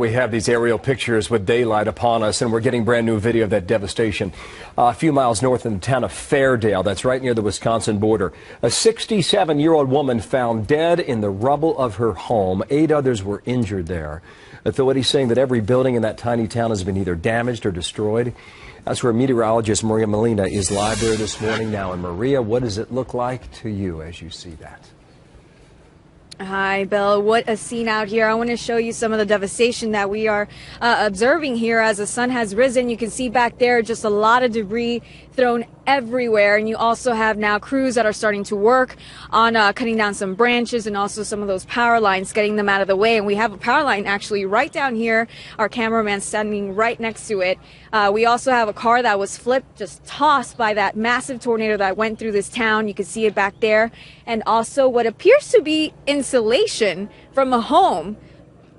We have these aerial pictures with daylight upon us, and we're getting brand new video of that devastation. A few miles north in the town of Fairdale, that's right near the Wisconsin border. A 67-year-old woman found dead in the rubble of her home. 8 others were injured there. Authorities saying that every building in that tiny town has been either damaged or destroyed. That's where meteorologist Maria Molina is live there this morning now. And Maria, what does it look like to you as you see that? Hi, Bill. What a scene out here. I want to show you some of the devastation that we are observing here as the sun has risen. You can see back there just a lot of debris thrown everywhere. And you also have now crews that are starting to work on cutting down some branches and also some of those power lines, getting them out of the way. And we have a power line actually right down here. Our cameraman standing right next to it. We also have a car that was flipped, just tossed by that massive tornado that went through this town. You can see it back there. And also what appears to be insulation from a home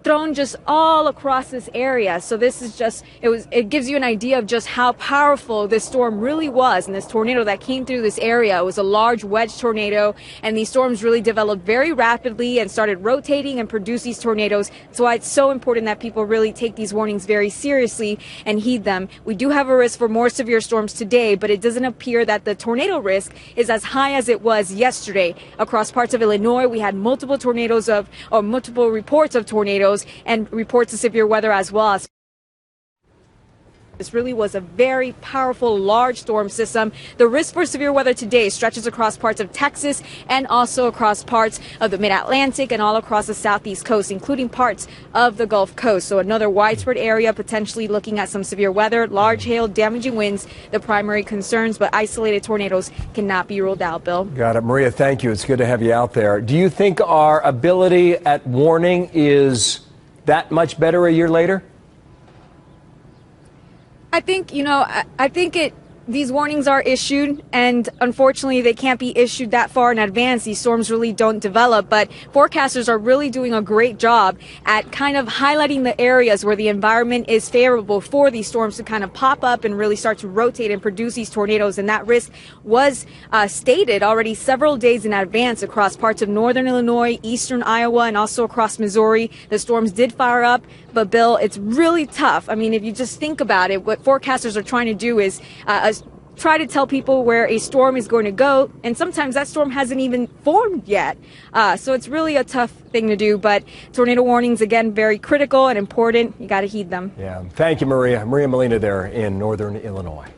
thrown just all across this area. So this is just, it gives you an idea of just how powerful this storm really was. And this tornado that came through this area was a large wedge tornado, and these storms really developed very rapidly and started rotating and produce these tornadoes. That's why it's so important that people really take these warnings very seriously and heed them. We do have a risk for more severe storms today, but it doesn't appear that the tornado risk is as high as it was yesterday. Across parts of Illinois, we had multiple multiple reports of tornadoes and reports of severe weather as well. This really was a very powerful, large storm system. The risk for severe weather today stretches across parts of Texas and also across parts of the mid-Atlantic and all across the southeast coast, including parts of the Gulf Coast. So another widespread area potentially looking at some severe weather, large hail, damaging winds, the primary concerns, but isolated tornadoes cannot be ruled out, Bill. Got it. Maria, thank you. It's good to have you out there. Do you think our ability at warning is that much better a year later? I think, these warnings are issued, and unfortunately they can't be issued that far in advance. These storms really don't develop, but forecasters are really doing a great job at kind of highlighting the areas where the environment is favorable for these storms to kind of pop up and really start to rotate and produce these tornadoes. And that risk was stated already several days in advance across parts of northern Illinois, eastern Iowa, and also across Missouri. The storms did fire up, but Bill, it's really tough. I mean, if you just think about it, what forecasters are trying to do is try to tell people where a storm is going to go, and sometimes that storm hasn't even formed yet. So it's really a tough thing to do, but tornado warnings, again, very critical and important. You got to heed them. Yeah. Thank you, Maria. Maria Molina there in northern Illinois.